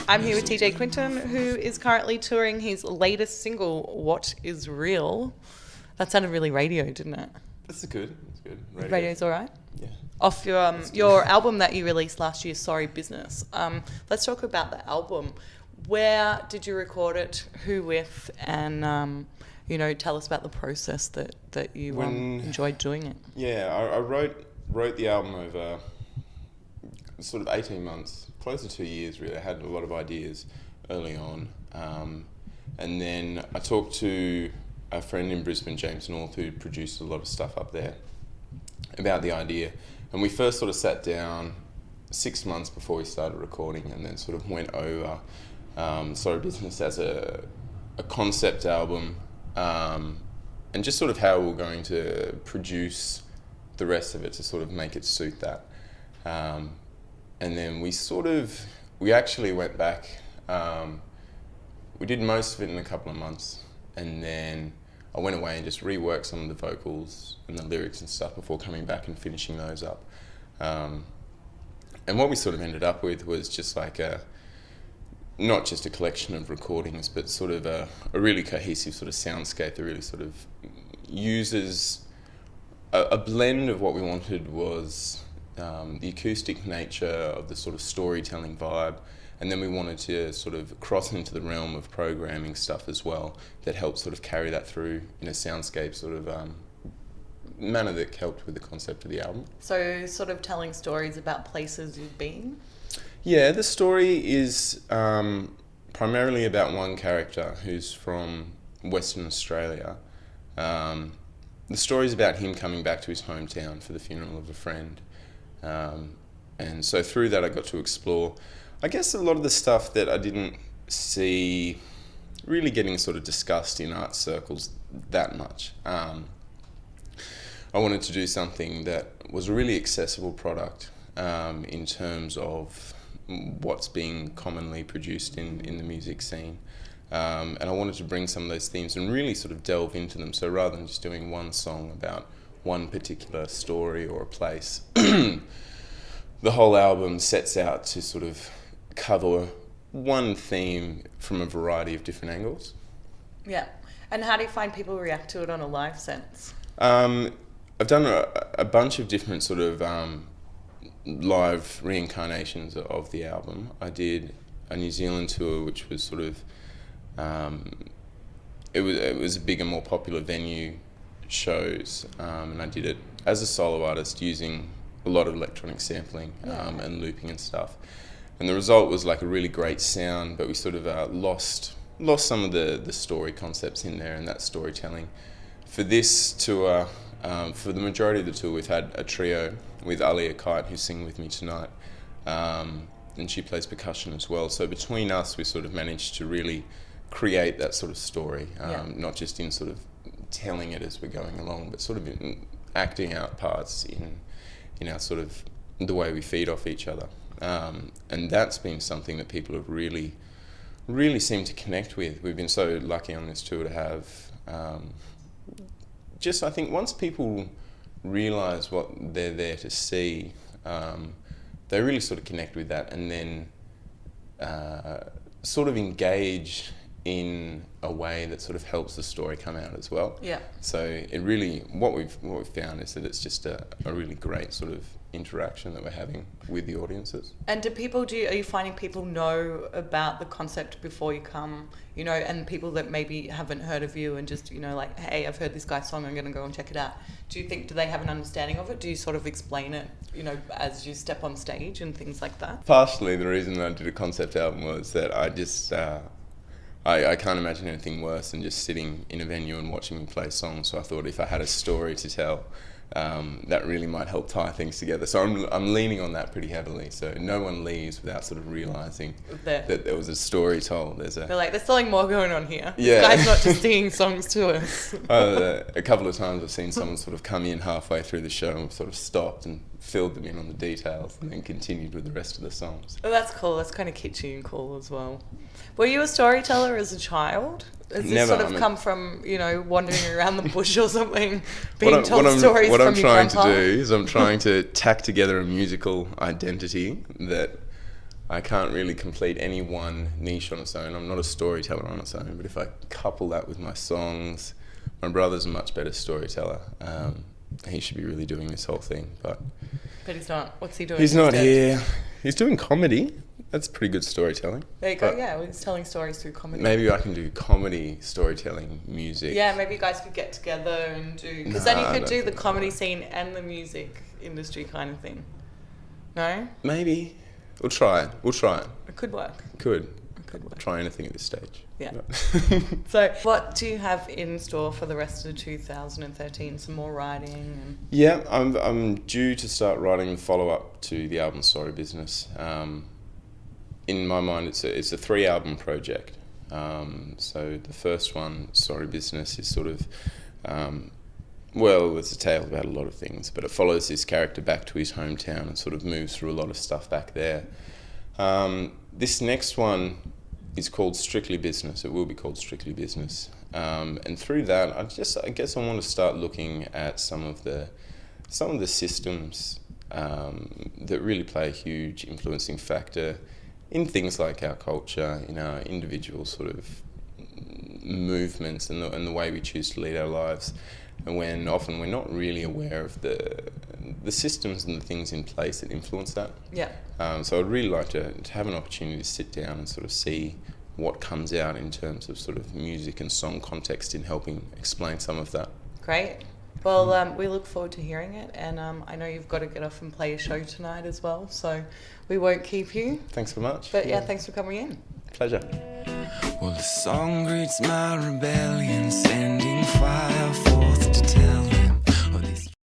I'm here with TJ Quinton, who is currently touring his latest single, What Is Real. That sounded really radio, didn't it? That's good. That's good. Radio's all right? Yeah. Off your album that you released last year, Sorry Business. Let's talk about the album. Where did you record it? Who with? And, tell us about the process that you enjoyed doing it. Yeah, I wrote the album over sort of 18 months, close to 2 years really. I had a lot of ideas early on. And then I talked to a friend in Brisbane, James North, who produced a lot of stuff up there, about the idea. And we first sort of sat down 6 months before we started recording, and then sort of went over Sorry Business as a concept album, and just sort of how we were going to produce the rest of it to sort of make it suit that. And then we actually went back, we did most of it in a couple of months, and then I went away and just reworked some of the vocals and the lyrics and stuff before coming back and finishing those up. And what we sort of ended up with was just like not just a collection of recordings, but sort of a really cohesive sort of soundscape that really sort of uses a blend of what we wanted was the acoustic nature of the sort of storytelling vibe, and then we wanted to sort of cross into the realm of programming stuff as well that helped sort of carry that through in a soundscape sort of manner that helped with the concept of the album. So sort of telling stories about places you've been? Yeah, the story is primarily about one character who's from Western Australia. The story is about him coming back to his hometown for the funeral of a friend. And so through that I got to explore, I guess, a lot of the stuff that I didn't see really getting sort of discussed in art circles that much. I wanted to do something that was a really accessible product in terms of what's being commonly produced in the music scene. And I wanted to bring some of those themes and really sort of delve into them. So rather than just doing one song about one particular story or a place, the whole album sets out to sort of cover one theme from a variety of different angles. Yeah. And how do you find people react to it on a live sense? I've done a bunch of different sort of live reincarnations of the album. I did a New Zealand tour, which was sort of it was a bigger, more popular venue shows, and I did it as a solo artist using a lot of electronic sampling and looping and stuff. And the result was like a really great sound, but we sort of lost some of the story concepts in there and that storytelling. For this tour, for the majority of the tour, we've had a trio with Alia Kite, who's singing with me tonight, and she plays percussion as well. So between us, we sort of managed to really create that sort of story, not just in sort of telling it as we're going along, but sort of in acting out parts in our sort of the way we feed off each other. And that's been something that people have really, really seemed to connect with. We've been so lucky on this tour to have I think once people realise what they're there to see, they really sort of connect with that, and then sort of engage in a way that sort of helps the story come out as well. Yeah. So it really, what we've found is that it's just a really great sort of interaction that we're having with the audiences. And are you finding people know about the concept before you come, and people that maybe haven't heard of you and just, like, hey, I've heard this guy's song, I'm going to go and check it out. Do they have an understanding of it? Do you sort of explain it, as you step on stage and things like that? Partially the reason I did a concept album was that I just, I can't imagine anything worse than just sitting in a venue and watching me play songs. So I thought if I had a story to tell, that really might help tie things together. So I'm leaning on that pretty heavily. So no one leaves without sort of realising that there was a story told. They're like, there's something more going on here. Yeah. This guy's not just singing songs to us. A couple of times I've seen someone sort of come in halfway through the show and sort of stopped and filled them in on the details and then continued with the rest of the songs. Oh, that's cool. That's kind of kitschy and cool as well. Were you a storyteller as a child? Has this sort of come from, wandering around the bush or something, being told stories from your grandpa? What I'm trying to do is I'm trying to tack together a musical identity that I can't really complete any one niche on its own. I'm not a storyteller on its own, but if I couple that with my songs, my brother's a much better storyteller. He should be really doing this whole thing, but he's not. What's he doing? He's not instead? here. He's doing comedy. That's pretty good storytelling. There you go. Yeah, he's telling stories through comedy. Maybe I can do comedy, storytelling, music. Yeah, maybe you guys could get together and do... Because then you could do the comedy scene and the music industry kind of thing. No? Maybe. We'll try it. It could work. Could. It could work. Try anything at this stage. Yeah. But So what do you have in store for the rest of 2013? Some more writing? And... Yeah, I'm due to start writing the follow-up to the album Sorry Business. In my mind, it's a 3-album project. So the first one, Sorry Business, is sort of... it's a tale about a lot of things, but it follows this character back to his hometown and sort of moves through a lot of stuff back there. This next one is called Strictly Business. It will be called Strictly Business. And through that, I guess I want to start looking at some of the systems that really play a huge influencing factor in things like our culture, in our individual sort of movements and the way we choose to lead our lives. And when often we're not really aware of the systems and the things in place that influence that. Yeah. So I'd really like to have an opportunity to sit down and sort of see what comes out in terms of sort of music and song context in helping explain some of that. Great. Well, we look forward to hearing it, and I know you've got to get off and play a show tonight as well, so we won't keep you. Thanks so much. But yeah, thanks for coming in. Pleasure. Well, the song greets my rebellion, sending fire forth to tell